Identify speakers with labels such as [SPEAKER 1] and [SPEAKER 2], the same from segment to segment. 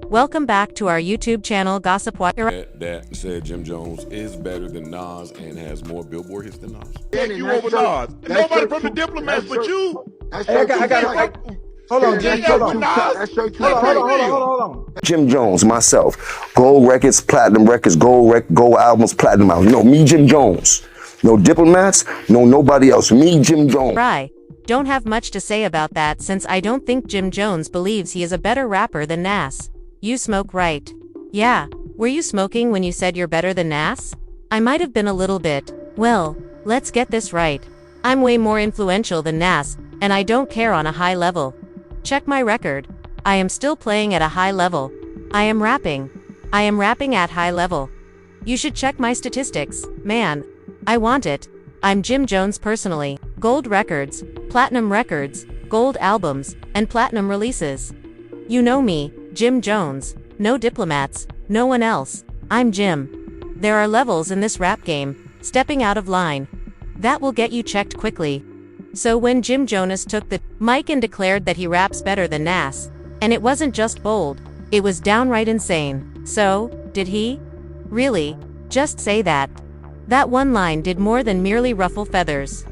[SPEAKER 1] Welcome back to our YouTube channel, Gossip Watch.
[SPEAKER 2] That said Jim Jones is better than Nas and has more Billboard hits than Nas.
[SPEAKER 3] Yeah, you over Nas. Nobody from the Diplomats but you.
[SPEAKER 4] I got. Hold on, Jim. Hold on.
[SPEAKER 5] Jim Jones, myself, gold records, platinum records, gold albums, platinum albums. No, me, Jim Jones. No Diplomats, no nobody else. Me, Jim Jones.
[SPEAKER 1] Right. Don't have much to say about that since I don't think Jim Jones believes he is a better rapper than Nas. You smoke, right? Yeah. Were you smoking when you said you're better than Nas? I might have been a little bit. Well, let's get this right. I'm way more influential than Nas, and I don't care on a high level. Check my record. I am still playing at a high level. I am rapping at high level. You should check my statistics, man. I want it. I'm Jim Jones personally. Gold records, platinum records, gold albums, and platinum releases. You know me, Jim Jones. No Diplomats, no one else. I'm Jim. There are levels in this rap game. Stepping out of line. That will get you checked quickly. So when Jim Jones took the mic and declared that he raps better than Nas, and it wasn't just bold, it was downright insane. So, did he? Really? Just say that. That one line did more than merely ruffle feathers.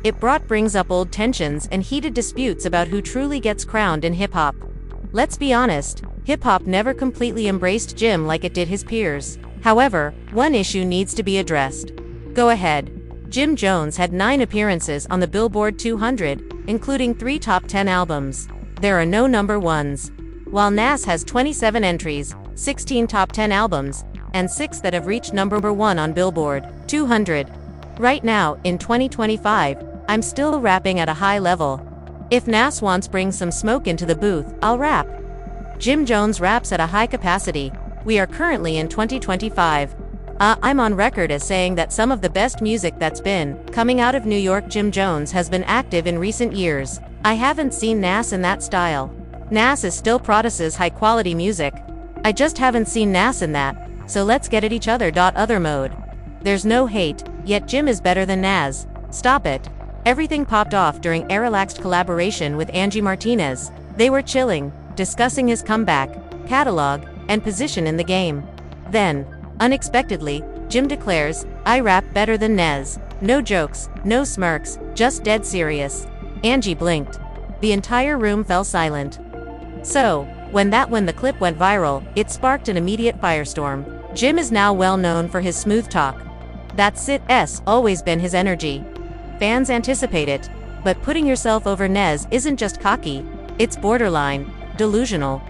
[SPEAKER 1] It brings up old tensions and heated disputes about who truly gets crowned in hip-hop. Let's be honest, hip-hop never completely embraced Jim like it did his peers. However, one issue needs to be addressed. Go ahead. Jim Jones had 9 appearances on the Billboard 200, including 3 top 10 albums. There are no number ones. While Nas has 27 entries, 16 top 10 albums, and 6 that have reached number 1 on Billboard 200. Right now, in 2025, I'm still rapping at a high level. If Nas wants bring some smoke into the booth, I'll rap. Jim Jones raps at a high capacity. We are currently in 2025. I'm on record as saying that some of the best music that's been coming out of New York. Jim Jones has been active in recent years. I haven't seen Nas in that style. Nas is still produces high-quality music. I just haven't seen Nas in that. So let's get at each other. Other mode. There's no hate, yet Jim is better than Nas. Stop it. Everything popped off during a relaxed collaboration with Angie Martinez. They were chilling, discussing his comeback, catalog, and position in the game. Then, unexpectedly, Jim declares, I rap better than Nez. No jokes, no smirks, just dead serious. Angie blinked. The entire room fell silent. So, when the clip went viral, it sparked an immediate firestorm. Jim is now well known for his smooth talk. That's always been his energy. Fans anticipate it, but putting yourself over Nez isn't just cocky, it's borderline delusional.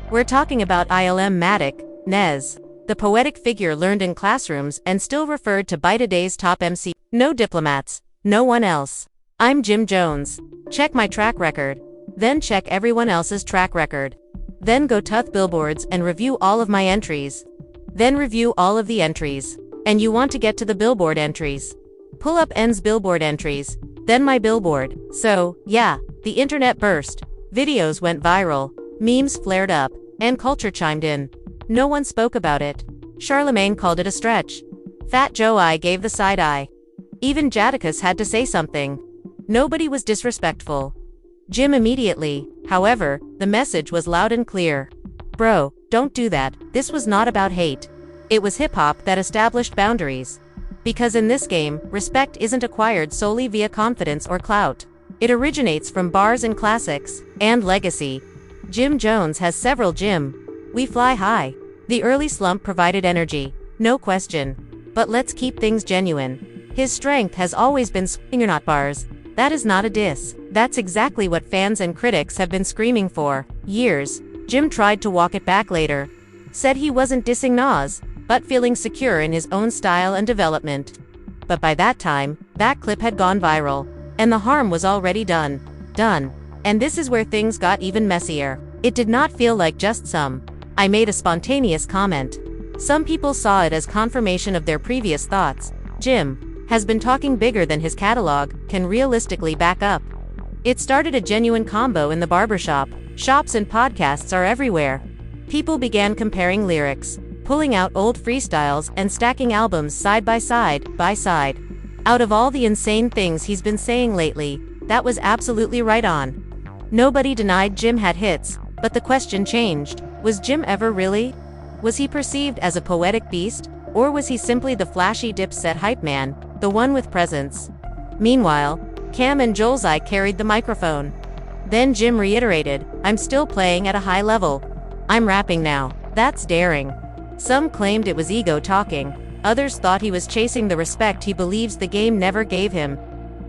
[SPEAKER 1] We're talking about ilmatic Nez, the poetic figure learned in classrooms and still referred to by today's top MC. No Diplomats, no one else. I'm Jim Jones. Check my track record, then check everyone else's track record. Then go to Billboards and review all of my entries. Then review all of the entries. And you want to get to the Billboard entries. Pull up N's Billboard entries, then my Billboard. So, yeah, the internet burst. Videos went viral, memes flared up, and culture chimed in. No one spoke about it. Charlemagne called it a stretch. Fat Joe I gave the side eye. Even Jadakiss had to say something. Nobody was disrespectful. Jim immediately, however, the message was loud and clear. Bro, don't do that. This was not about hate. It was hip-hop that established boundaries. Because in this game, respect isn't acquired solely via confidence or clout. It originates from bars and classics, and legacy. Jim Jones has several We fly high. The early slump provided energy, no question. But let's keep things genuine. His strength has always been swinging not bars. That is not a diss. That's exactly what fans and critics have been screaming for years. Jim tried to walk it back later. Said he wasn't dissing Nas, but feeling secure in his own style and development. But by that time, that clip had gone viral, and the harm was already done. And this is where things got even messier. It did not feel like just I made a spontaneous comment. Some people saw it as confirmation of their previous thoughts. Jim has been talking bigger than his catalog can realistically back up. It started a genuine combo in the barbershop. Shops and podcasts are everywhere. People began comparing lyrics, pulling out old freestyles and stacking albums side by side. Out of all the insane things he's been saying lately, that was absolutely right on. Nobody denied Jim had hits, But the question changed. Was Jim ever really? Was he perceived as a poetic beast? Or was he simply the flashy Dipset hype man, the one with presence? Meanwhile, Kaam and Jaiza carried the microphone. Then Jim reiterated, "I'm still playing at a high level. I'm rapping now. That's daring." Some claimed it was ego talking. Others thought he was chasing the respect he believes the game never gave him.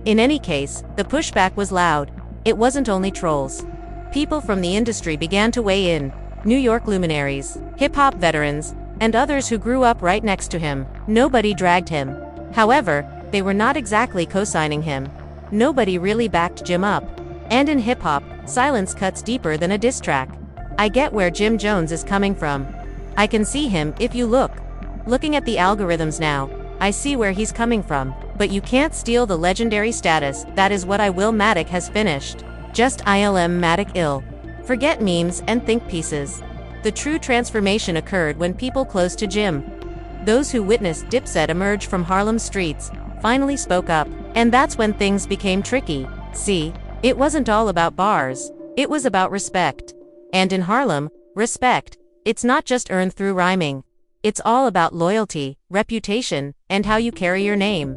[SPEAKER 1] In any case, the pushback was loud. It wasn't only trolls. People from the industry began to weigh in. New York luminaries, hip-hop veterans, and others who grew up right next to him. Nobody dragged him. However, they were not exactly co-signing him. Nobody really backed Jim up. And in hip-hop, silence cuts deeper than a diss track. I get where Jim Jones is coming from. I can see him if you look. Looking at the algorithms now, I see where he's coming from. But you can't steal the legendary status. That is what Matic has finished. Just Matic ill. Forget memes and think pieces. The true transformation occurred when people close to Jim, those who witnessed Dipset emerge from Harlem streets, finally spoke up. And that's when things became tricky. See, it wasn't all about bars. It was about respect. And in Harlem, respect, it's not just earned through rhyming. It's all about loyalty, reputation, and how you carry your name.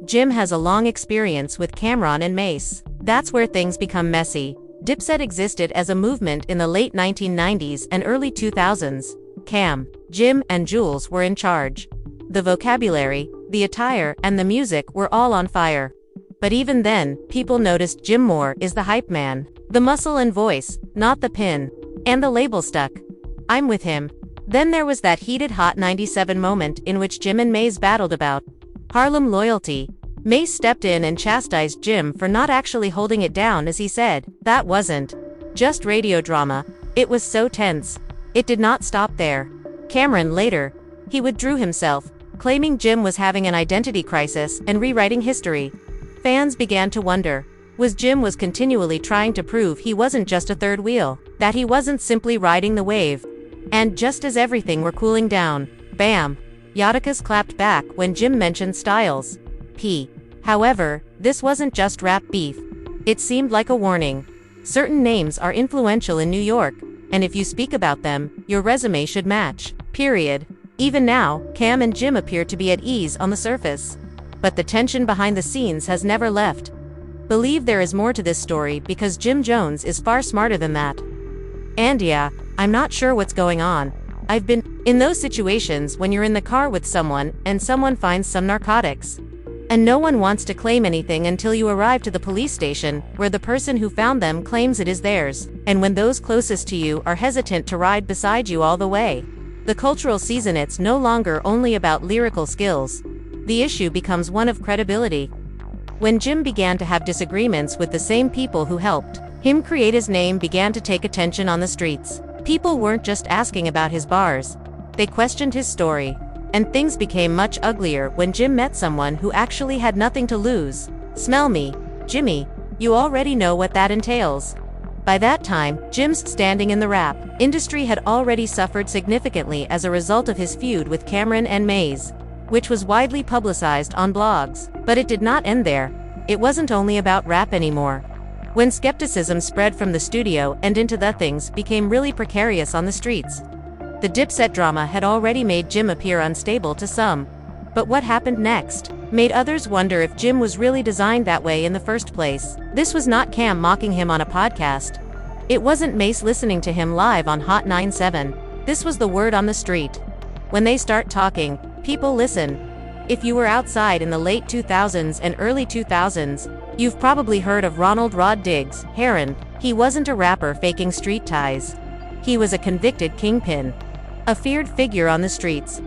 [SPEAKER 1] Jim has a long experience with Cam'ron and Mase. That's where things become messy. Dipset existed as a movement in the late 1990s and early 2000s. Kaam, Jim, and Jules were in charge. The vocabulary, the attire, and the music were all on fire. But even then, people noticed Jim Moore is the hype man. The muscle and voice, not the pin. And the label stuck. I'm with him. Then there was that heated Hot 97 moment in which Jim and Mase battled about Harlem loyalty. Mase stepped in and chastised Jim for not actually holding it down, as he said, "That wasn't just radio drama. It was so tense." It did not stop there. Cam'ron later, he withdrew himself, claiming Jim was having an identity crisis and rewriting history. Fans began to wonder, Jim was continually trying to prove he wasn't just a third wheel, that he wasn't simply riding the wave. And just as everything were cooling down, bam! Yadakas clapped back when Jim mentioned Styles. However, this wasn't just rap beef. It seemed like a warning. Certain names are influential in New York, and if you speak about them, your resume should match. Period. Even now, Kaam and Jim appear to be at ease on the surface. But the tension behind the scenes has never left. Believe there is more to this story because Jim Jones is far smarter than that. And yeah, I'm not sure what's going on. I've been in those situations when you're in the car with someone and someone finds some narcotics. And no one wants to claim anything until you arrive to the police station, where the person who found them claims it is theirs, and when those closest to you are hesitant to ride beside you all the way. The cultural season, it's no longer only about lyrical skills. The issue becomes one of credibility. When Jim began to have disagreements with the same people who helped him create his name began to take attention on the streets. People weren't just asking about his bars. They questioned his story. And things became much uglier when Jim met someone who actually had nothing to lose. Smell me, Jimmy. You already know what that entails. By that time, Jim's standing in the rap industry had already suffered significantly as a result of his feud with Cam'ron and Mase, which was widely publicized on blogs. But it did not end there. It wasn't only about rap anymore. When skepticism spread from the studio and into the things became really precarious on the streets. The Dipset drama had already made Jim appear unstable to some. But what happened next made others wonder if Jim was really designed that way in the first place. This was not Kaam mocking him on a podcast. It wasn't Mase listening to him live on Hot 97. This was the word on the street. When they start talking, people listen. If you were outside in the late 2000s and early 2000s, you've probably heard of Ronald Rod Diggs, Heron. He wasn't a rapper faking street ties. He was a convicted kingpin. A feared figure on the streets.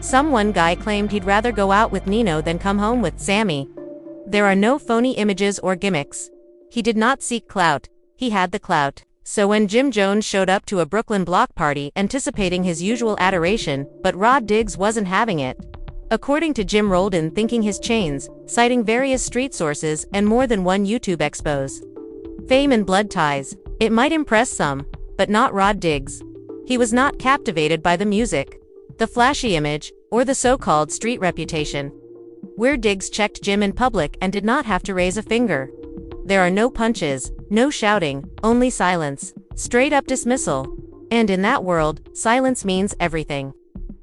[SPEAKER 1] One guy claimed he'd rather go out with Nino than come home with Sammy. There are no phony images or gimmicks. He did not seek clout. He had the clout. So when Jim Jones showed up to a Brooklyn block party anticipating his usual adoration, but Rod Diggs wasn't having it. According to Jim Roldan, thinking his chains, citing various street sources and more than one YouTube expose. Fame and blood ties. It might impress some, but not Rod Diggs. He was not captivated by the music, the flashy image, or the so-called street reputation. Where Diggs checked Jim in public and did not have to raise a finger. There are no punches, no shouting, only silence. Straight up dismissal. And in that world, silence means everything.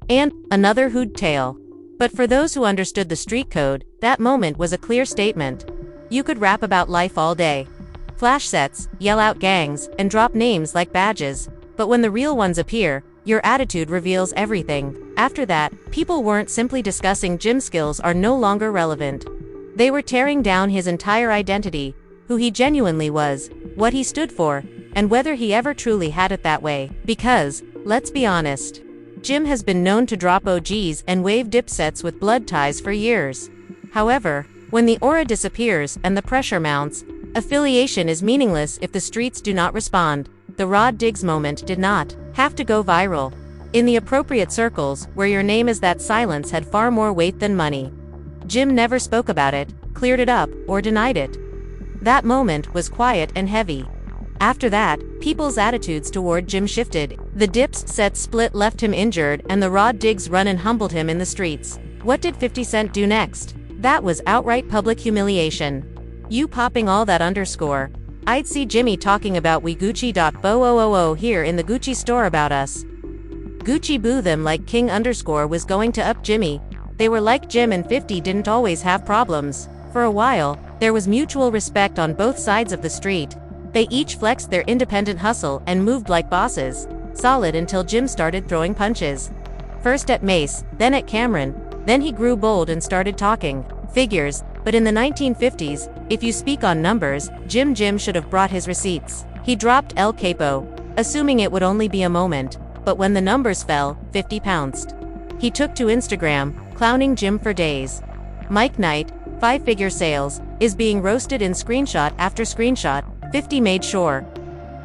[SPEAKER 1] And another hood tale. But for those who understood the street code, that moment was a clear statement. You could rap about life all day. Flash sets, yell out gangs, and drop names like badges. But when the real ones appear, your attitude reveals everything. After that, people weren't simply discussing Jim's skills are no longer relevant. They were tearing down his entire identity, who he genuinely was, what he stood for, and whether he ever truly had it that way. Because, let's be honest, Jim has been known to drop OGs and wave Dipsets with blood ties for years. However, when the aura disappears and the pressure mounts, affiliation is meaningless if the streets do not respond. The Rod Diggs moment did not have to go viral. In the appropriate circles, where your name is, that silence had far more weight than money. Jim never spoke about it, cleared it up, or denied it. That moment was quiet and heavy. After that, people's attitudes toward Jim shifted. The Dipset split left him injured, and the Rod Diggs run and humbled him in the streets. What did 50 Cent do next? That was outright public humiliation. You popping all that underscore. I'd see Jimmy talking about we Gucci.bo here in the Gucci store about us. Gucci boo them like King underscore was going to up Jimmy. They were like Jim and 50 didn't always have problems. For a while, there was mutual respect on both sides of the street. They each flexed their independent hustle and moved like bosses. Solid until Jim started throwing punches. First at Mace, then at Cameron, then he grew bold and started talking figures. But in the 1950s, if you speak on numbers, Jim should have brought his receipts. He dropped El Capo, assuming it would only be a moment. But when the numbers fell, 50 pounced. He took to Instagram, clowning Jim for days. Mike Knight, 5-figure sales, is being roasted in screenshot after screenshot. 50 made sure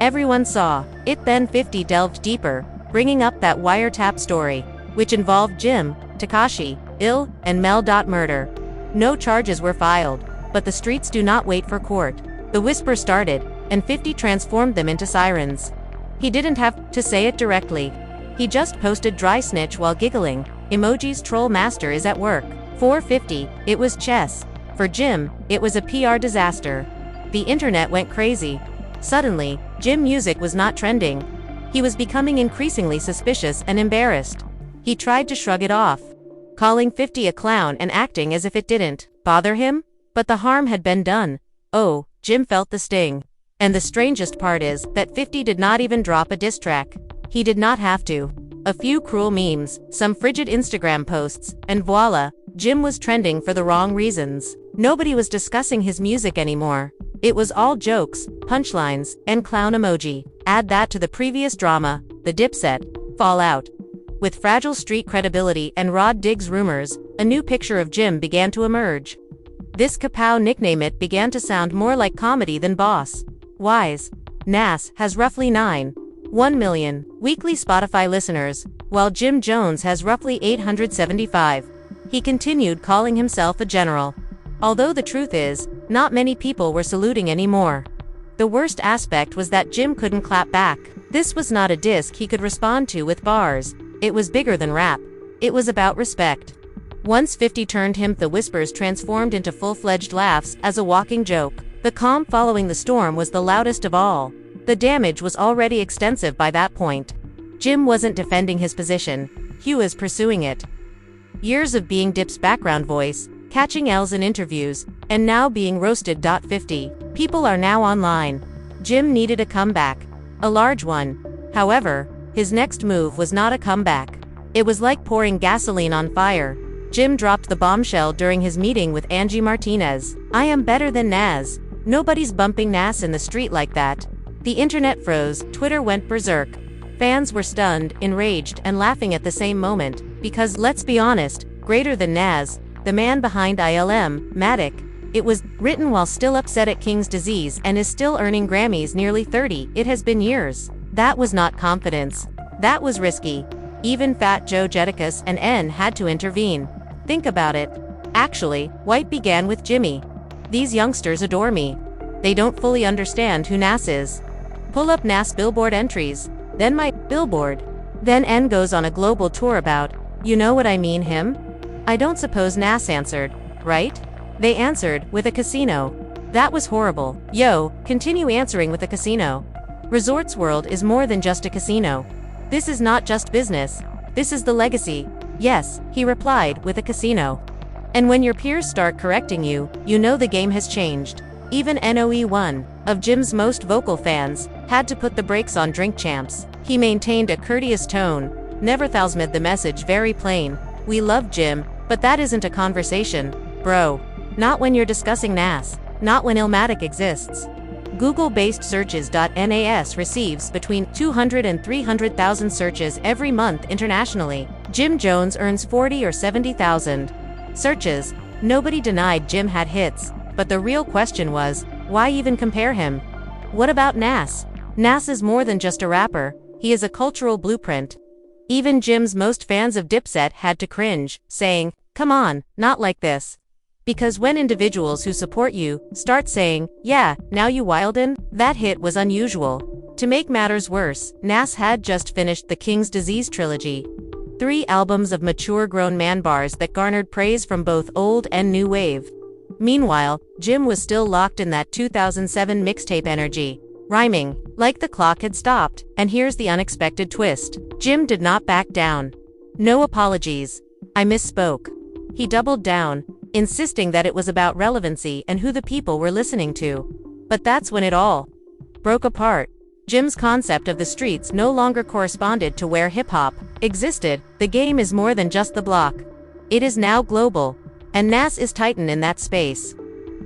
[SPEAKER 1] everyone saw it. Then 50 delved deeper, bringing up that wiretap story, which involved Jim, Tekashi, Il, and Mel. Murder. No charges were filed, but the streets do not wait for court. The whisper started, and 50 transformed them into sirens. He didn't have to say it directly. He just posted dry snitch while giggling. Emojis troll master is at work. For 50, it was chess. For Jim, it was a PR disaster. The internet went crazy. Suddenly, Jim music was not trending. He was becoming increasingly suspicious and embarrassed. He tried to shrug it off, calling 50 a clown and acting as if it didn't bother him. But the harm had been done. Oh, Jim felt the sting. And the strangest part is that 50 did not even drop a diss track. He did not have to. A few cruel memes, some frigid Instagram posts, and voila, Jim was trending for the wrong reasons. Nobody was discussing his music anymore. It was all jokes, punchlines, and clown emoji. Add that to the previous drama, the Dipset fallout. With fragile street credibility and Rod Diggs rumors, a new picture of Jim began to emerge. This kapow nickname it began to sound more like comedy than boss. Wise. Nas has roughly 9.1 million weekly Spotify listeners, while Jim Jones has roughly 875. He continued calling himself a general. Although the truth is, not many people were saluting anymore. The worst aspect was that Jim couldn't clap back. This was not a disc he could respond to with bars. It was bigger than rap. It was about respect. Once 50 turned him, the whispers transformed into full-fledged laughs as a walking joke. The calm following the storm was the loudest of all. The damage was already extensive by that point. Jim wasn't defending his position. He was pursuing it. Years of being Dip's background voice, catching L's in interviews, and now being roasted. 50 people are now online. Jim needed a comeback. A large one. However, his next move was not a comeback. It was like pouring gasoline on fire. Jim dropped the bombshell during his meeting with Angie Martinez. I am better than Nas. Nobody's bumping Nas in the street like that. The internet froze, Twitter went berserk. Fans were stunned, enraged, and laughing at the same moment, because, let's be honest, greater than Nas, the man behind ILM, Matic. It was written while still upset at King's disease and is still earning Grammys nearly 30. It has been years. That was not confidence. That was risky. Even Fat Joe Jadakiss and N had to intervene. Think about it. Actually, White began with Jimmy. These youngsters adore me. They don't fully understand who Nas is. Pull up Nas Billboard entries. Then my Billboard. Then N goes on a global tour about, you know what I mean, him? I don't suppose Nas answered, right? They answered, with a casino. That was horrible. Yo, continue answering with a casino. Resorts World is more than just a casino. This is not just business. This is the legacy. Yes, he replied, with a casino. And when your peers start correcting you, you know the game has changed. Even NOE1, of Jim's most vocal fans, had to put the brakes on Drink Champs. He maintained a courteous tone, never made the message very plain. We love Jim, but that isn't a conversation, bro. Not when you're discussing NAS. Not when Illmatic exists. Google-based searches.nas receives between 200 and 300,000 searches every month internationally. Jim Jones earns 40 or 70,000 searches. Nobody denied Jim had hits, but the real question was, why even compare him? What about Nas? Nas is more than just a rapper, he is a cultural blueprint. Even Jim's most fans of Dipset had to cringe, saying, "Come on, not like this." Because when individuals who support you start saying, "Yeah, now you wildin'," that hit was unusual. To make matters worse, Nas had just finished the King's Disease trilogy. 3 albums of mature grown man bars that garnered praise from both old and new wave. Meanwhile, Jim was still locked in that 2007 mixtape energy, rhyming like the clock had stopped. And here's the unexpected twist. Jim did not back down. No apologies. "I misspoke." He doubled down, insisting that it was about relevancy and who the people were listening to. But that's when it all broke apart. Jim's concept of the streets no longer corresponded to where hip-hop existed. The game is more than just the block. It is now global. And Nas is titan in that space.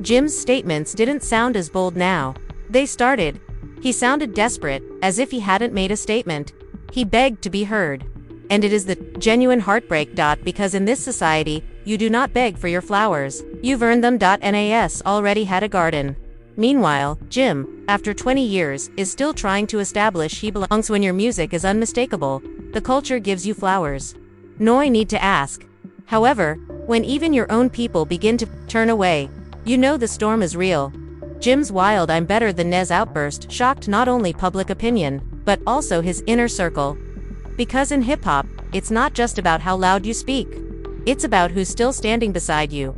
[SPEAKER 1] Jim's statements didn't sound as bold now. They started. He sounded desperate, as if he hadn't made a statement. He begged to be heard. And it is the genuine heartbreak. Because in this society, you do not beg for your flowers. You've earned them. Nas already had a garden. Meanwhile, Jim, after 20 years, is still trying to establish he belongs. When your music is unmistakable, the culture gives you flowers. No need to ask. However, when even your own people begin to turn away, you know the storm is real. Jim's wild "I'm better than Nez" outburst shocked not only public opinion, but also his inner circle. Because in hip-hop, it's not just about how loud you speak. It's about who's still standing beside you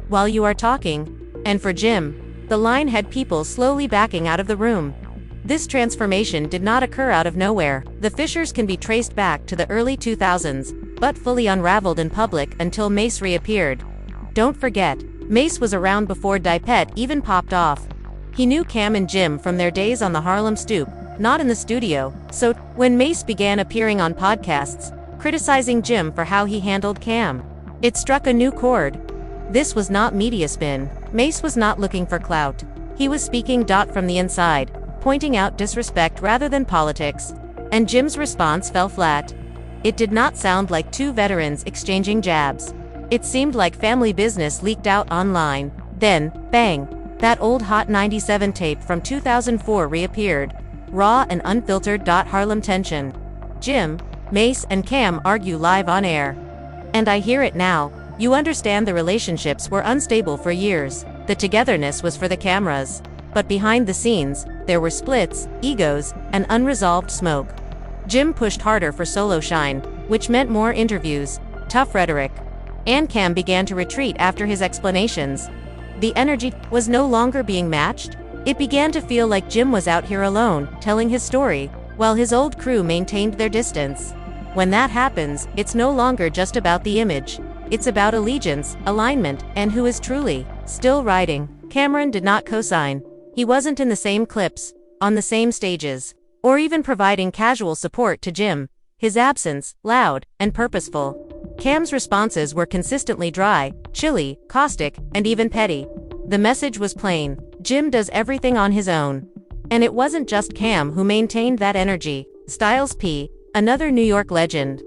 [SPEAKER 1] while you are talking. And for Jim, the line had people slowly backing out of the room. This transformation did not occur out of nowhere. The fissures can be traced back to the early 2000s, but fully unraveled in public until Mace reappeared. Don't forget, Mace was around before Dipset even popped off. He knew Cam and Jim from their days on the Harlem stoop, not in the studio. So, when Mace began appearing on podcasts, criticizing Jim for how he handled Cam, it struck a new chord. This was not media spin. Mace was not looking for clout. He was speaking from the inside, pointing out disrespect rather than politics. And Jim's response fell flat. It did not sound like two veterans exchanging jabs. It seemed like family business leaked out online. Then, bang, that old Hot 97 tape from 2004 reappeared, raw and unfiltered. Harlem tension. Jim, Mace, and Cam argue live on air. And I hear it now. You understand the relationships were unstable for years. The togetherness was for the cameras. But behind the scenes, there were splits, egos, and unresolved smoke. Jim pushed harder for solo shine, which meant more interviews, tough rhetoric. And Cam began to retreat after his explanations. The energy was no longer being matched. It began to feel like Jim was out here alone, telling his story, while his old crew maintained their distance. When that happens, it's no longer just about the image. It's about allegiance, alignment, and who is truly still riding. Cameron did not co-sign. He wasn't in the same clips, on the same stages, or even providing casual support to Jim. His absence, loud and purposeful. Cam's responses were consistently dry, chilly, caustic, and even petty. The message was plain. Jim does everything on his own. And it wasn't just Cam who maintained that energy. Styles P, another New York legend,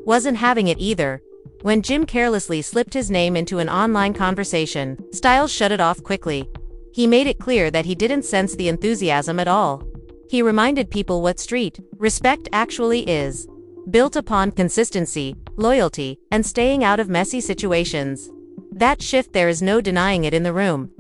[SPEAKER 1] wasn't having it either. When Jim carelessly slipped his name into an online conversation, Styles shut it off quickly. He made it clear that he didn't sense the enthusiasm at all. He reminded people what street respect actually is. Built upon consistency, loyalty, and staying out of messy situations. That shift, there is no denying it in the room.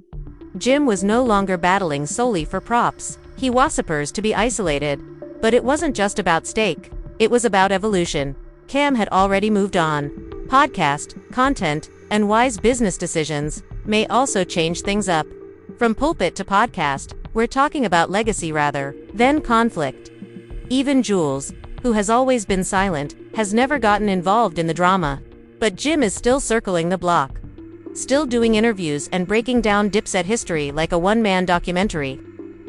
[SPEAKER 1] Jim was no longer battling solely for props. He was supposed to be isolated. But it wasn't just about stake. It was about evolution. Cam had already moved on. Podcast, content, and wise business decisions may also change things up. From pulpit to podcast, We're talking about legacy rather than conflict. Even Jules, who has always been silent, has never gotten involved in the drama. But Jim is still circling the block. Still doing interviews and breaking down Dipset history like a one-man documentary.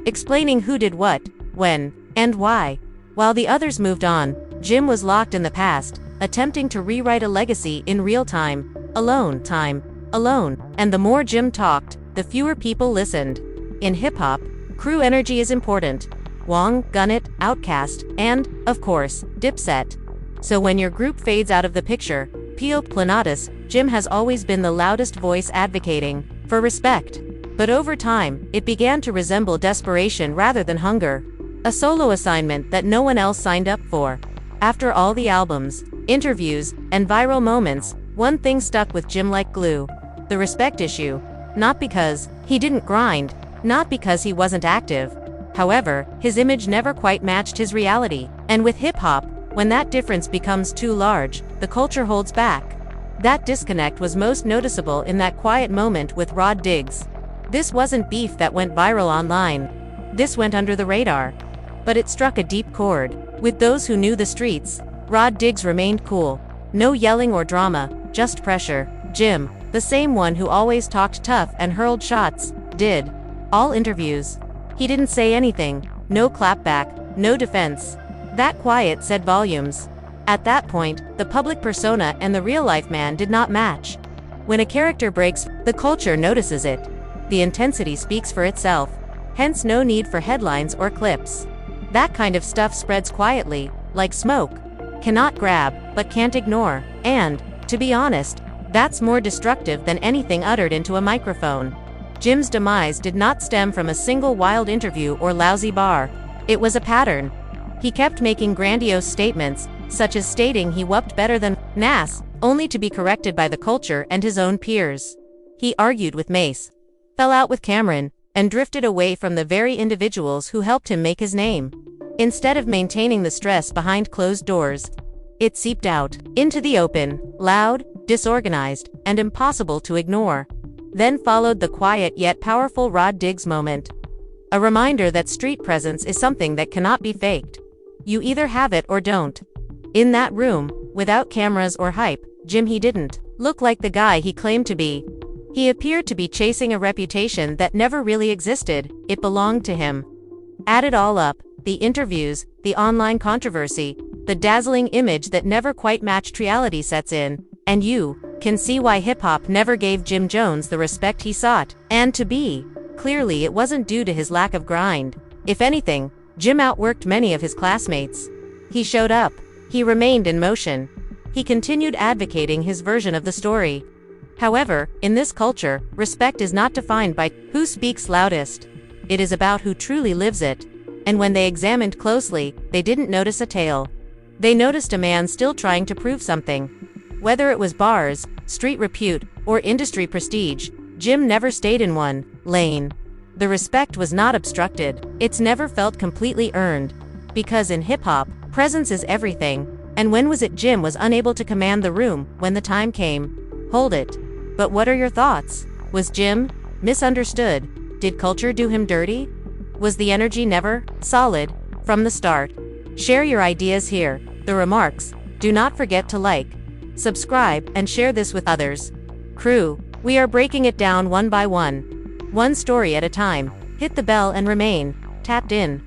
[SPEAKER 1] Explaining who did what, when, and why. While the others moved on, Jim was locked in the past, attempting to rewrite a legacy in real time, alone. And the more Jim talked, the fewer people listened. In hip-hop, crew energy is important. Wong, Gunnet, Outkast, and, of course, Dipset. So when your group fades out of the picture, Pio Planatus, Jim has always been the loudest voice advocating for respect. But over time, it began to resemble desperation rather than hunger. A solo assignment that no one else signed up for. After all the albums, interviews, and viral moments, one thing stuck with Jim like glue. The respect issue. Not because he didn't grind, not because he wasn't active. However, his image never quite matched his reality. And with hip-hop, when that difference becomes too large, the culture holds back. That disconnect was most noticeable in that quiet moment with Rod Diggs. This wasn't beef that went viral online. This went under the radar. But it struck a deep chord. With those who knew the streets, Rod Diggs remained cool. No yelling or drama, just pressure. Jim, the same one who always talked tough and hurled shots, did all interviews. He didn't say anything, no clapback, no defense. That quiet said volumes. At that point, the public persona and the real-life man did not match. When a character breaks, the culture notices it. The intensity speaks for itself. Hence no need for headlines or clips. That kind of stuff spreads quietly, like smoke. Cannot grab, but can't ignore. And, to be honest, that's more destructive than anything uttered into a microphone. Jim's demise did not stem from a single wild interview or lousy bar. It was a pattern. He kept making grandiose statements, such as stating he whooped better than Nas, only to be corrected by the culture and his own peers. He argued with Mace, fell out with Cameron, and drifted away from the very individuals who helped him make his name. Instead of maintaining the stress behind closed doors, it seeped out into the open, loud, disorganized, and impossible to ignore. Then followed the quiet yet powerful Rod Diggs moment. A reminder that street presence is something that cannot be faked. You either have it or don't. In that room, without cameras or hype, Jim he didn't look like the guy he claimed to be. He appeared to be chasing a reputation that never really existed, it belonged to him. Add it all up, the interviews, the online controversy, the dazzling image that never quite matched reality sets in, and you can see why hip-hop never gave Jim Jones the respect he sought. And to be clearly, it wasn't due to his lack of grind. If anything, Jim outworked many of his classmates. He showed up. He remained in motion. He continued advocating his version of the story. However, in this culture, respect is not defined by who speaks loudest. It is about who truly lives it. And when they examined closely, they didn't notice a tail. They noticed a man still trying to prove something. Whether it was bars, street repute, or industry prestige, Jim never stayed in one lane. The respect was not obstructed. It's never felt completely earned. Because in hip-hop, presence is everything. And when was it Jim was unable to command the room when the time came? Hold it. But what are your thoughts? Was Jim misunderstood? Did culture do him dirty? Was the energy never solid from the start? Share your ideas here. The remarks. Do not forget to like, subscribe, and share this with others. Crew, we are breaking it down one by one. One story at a time. Hit the bell and remain tapped in.